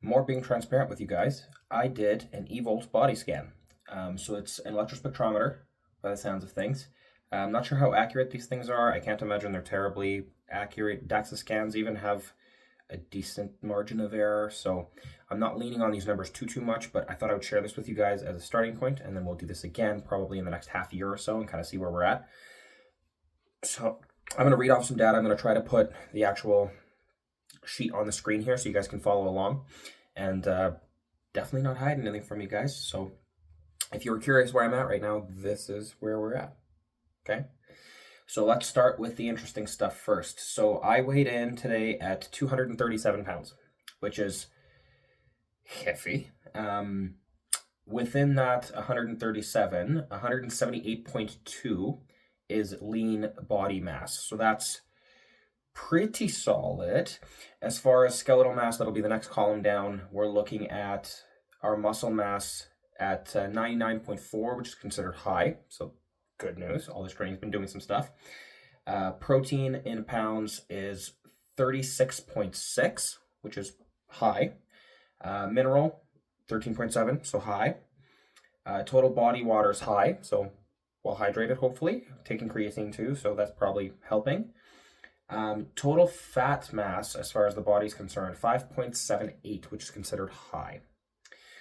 More being transparent with you guys, I did an eVolt body scan. So it's an electrospectrometer by the sounds of things. I'm not sure how accurate these things are. I can't imagine they're terribly accurate. DEXA scans even have a decent margin of error, so I'm not leaning on these numbers too much, but I thought I would share this with you guys as a starting point, and then we'll do this again probably in the next half year or so and kind of see where we're at. So I'm going to read off some data. I'm going to try to put the actual sheet on the screen here so you guys can follow along, and definitely not hiding anything from you guys. So if you were curious where I'm at right now, this is where we're at. Okay, so let's start with the interesting stuff first. So I weighed in today at 237 pounds, which is heavy. Within that 137, 178.2 is lean body mass. So that's pretty solid. As far as skeletal mass, that'll be the next column down. We're looking at our muscle mass at 99.4, which is considered high. So good news. All this training's been doing some stuff. Protein in pounds is 36.6, which is high. Mineral, 13.7, so high. Total body water is high, so well hydrated, hopefully. Taking creatine too, so that's probably helping. Total fat mass, as far as the body is concerned, 5.78, which is considered high.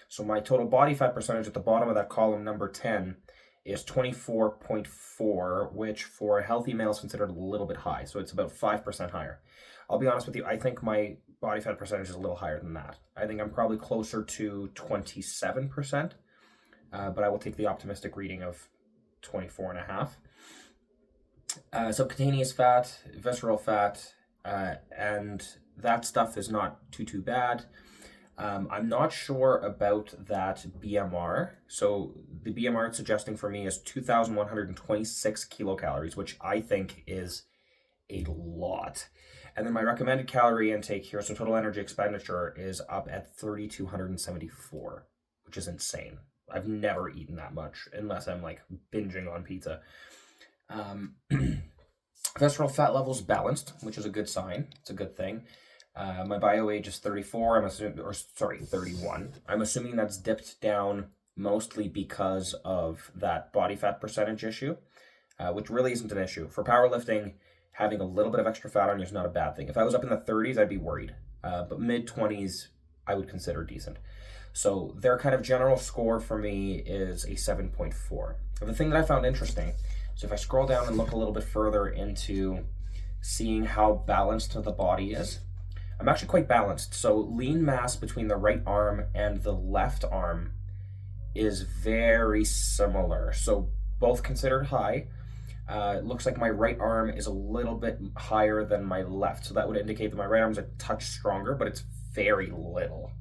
So my total body fat percentage at the bottom of that column, number 10, is 24.4, which for a healthy male is considered a little bit high. So it's about 5% higher. I'll be honest with you, I think my body fat percentage is a little higher than that. I think I'm probably closer to 27%, but I will take the optimistic reading of 24.5. Subcutaneous fat, visceral fat, and that stuff is not too bad. I'm not sure about that BMR. So the BMR it's suggesting for me is 2,126 kilocalories, which I think is a lot. And then my recommended calorie intake here, so total energy expenditure, is up at 3,274, which is insane. I've never eaten that much unless I'm like binging on pizza. Visceral fat levels balanced, which is a good sign. It's a good thing. My bio age is 34. 31. I'm assuming that's dipped down mostly because of that body fat percentage issue, which really isn't an issue. For powerlifting, having a little bit of extra fat on you is not a bad thing. If I was up in the 30s, I'd be worried. But mid-20s, I would consider decent. So their kind of general score for me is a 7.4. The thing that I found interesting, so if I scroll down and look a little bit further into seeing how balanced the body is, I'm actually quite balanced. So lean mass between the right arm and the left arm is very similar. So both considered high. It looks like my right arm is a little bit higher than my left. So that would indicate that my right arm's a touch stronger, but it's very little.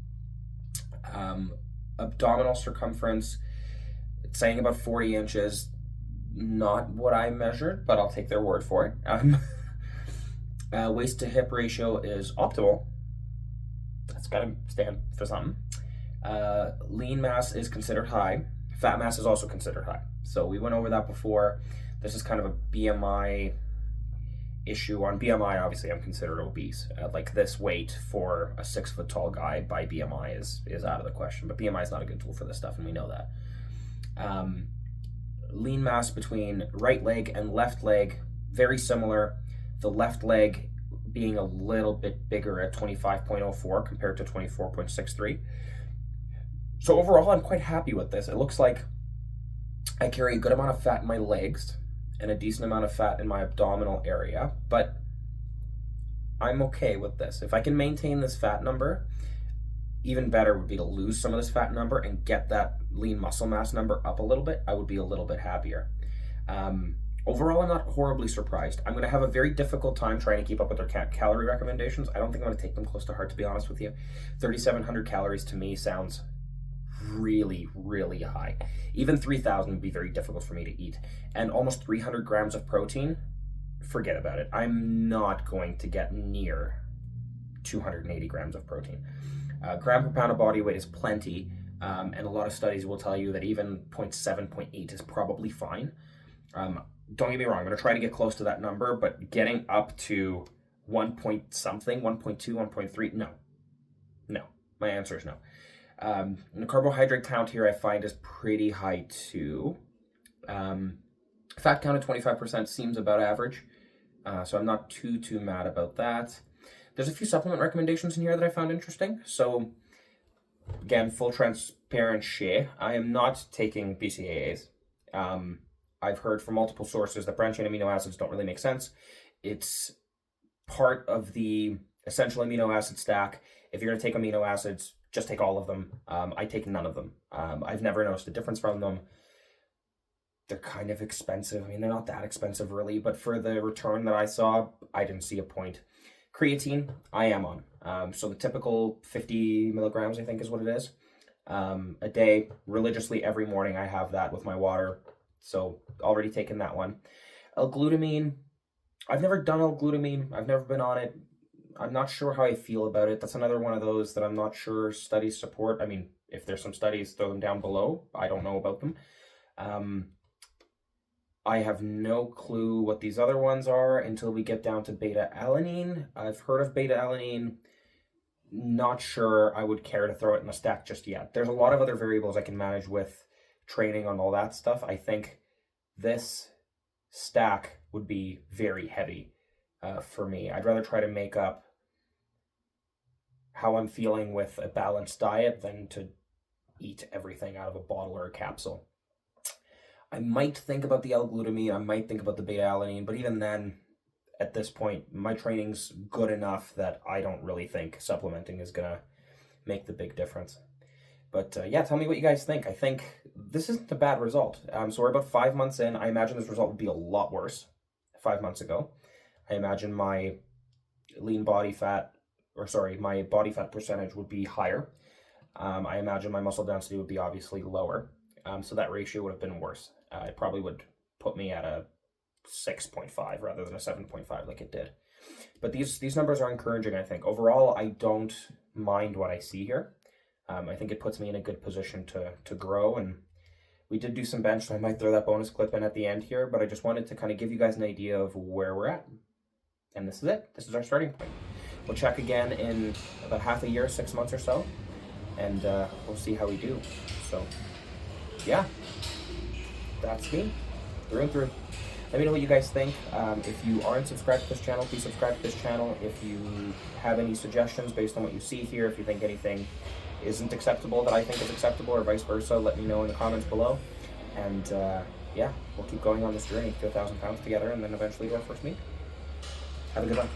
Abdominal circumference, it's saying about 40 inches. Not what I measured, but I'll take their word for it. Waist to hip ratio is optimal. That's got to stand for something. Lean mass is considered high. Fat mass is also considered high. So we went over that before. This is kind of a BMI issue. On BMI, obviously, I'm considered obese. Like this weight for a 6 foot tall guy by BMI is out of the question. But BMI is not a good tool for this stuff, and we know that. Lean mass between right leg and left leg, very similar. The left leg being a little bit bigger at 25.04 compared to 24.63. So overall, I'm quite happy with this. It looks like I carry a good amount of fat in my legs and a decent amount of fat in my abdominal area, but I'm okay with this. If I can maintain this fat number, even better would be to lose some of this fat number and get that lean muscle mass number up a little bit. I would be a little bit happier. Overall, I'm not horribly surprised. I'm going to have a very difficult time trying to keep up with their calorie recommendations. I don't think I'm going to take them close to heart, to be honest with you. 3,700 calories to me sounds really, really high. Even 3,000 would be very difficult for me to eat. And almost 300 grams of protein, forget about it. I'm not going to get near 280 grams of protein. Gram per pound of body weight is plenty, and a lot of studies will tell you that even 0.7, 0.8 is probably fine. Don't get me wrong, I'm going to try to get close to that number, but getting up to 1 point something, 1.2, 1.3, no. My answer is no. The carbohydrate count here I find is pretty high too. Fat count of 25% seems about average, so I'm not too mad about that. There's a few supplement recommendations in here that I found interesting. So again, full transparency, I am not taking BCAAs. I've heard from multiple sources that branched chain amino acids don't really make sense. It's part of the essential amino acid stack. If you're going to take amino acids, just take all of them. I take none of them. I've never noticed a difference from them. They're kind of expensive. I mean, they're not that expensive really, but for the return that I saw, I didn't see a point. Creatine, I am on. So the typical 50 milligrams, I think is what it is, a day, religiously every morning. I have that with my water. So already taken that one. L-glutamine, I've never done L-glutamine. I've never been on it. I'm not sure how I feel about it. That's another one of those that I'm not sure studies support. I mean, if there's some studies, throw them down below. I don't know about them. I have no clue what these other ones are until we get down to beta-alanine. I've heard of beta-alanine. Not sure I would care to throw it in the stack just yet. There's a lot of other variables I can manage with training on all that stuff. I think this stack would be very heavy for me. I'd rather try to make up how I'm feeling with a balanced diet than to eat everything out of a bottle or a capsule. I might think about the L-glutamine, I might think about the beta-alanine, but even then, at this point, my training's good enough that I don't really think supplementing is gonna make the big difference. But yeah, tell me what you guys think. I think this isn't a bad result. So we're about 5 months in. I imagine this result would be a lot worse 5 months ago. I imagine my my body fat percentage would be higher. I imagine my muscle density would be obviously lower. So that ratio would have been worse. It probably would put me at a 6.5 rather than a 7.5 like it did. But these numbers are encouraging, I think. Overall, I don't mind what I see here. I think it puts me in a good position to grow. And we did do some bench, so I might throw that bonus clip in at the end here. But I just wanted to kind of give you guys an idea of where we're at. And this is it. This is our starting point. We'll check again in about half a year, 6 months or so. And we'll see how we do. So yeah, that's me, through and through. Let me know what you guys think. If you aren't subscribed to this channel, please subscribe to this channel. If you have any suggestions based on what you see here, if you think anything isn't acceptable that I think is acceptable or vice versa, let me know in the comments below. And yeah, we'll keep going on this journey to 1,000 pounds together and then eventually to our first meet. Have a good one.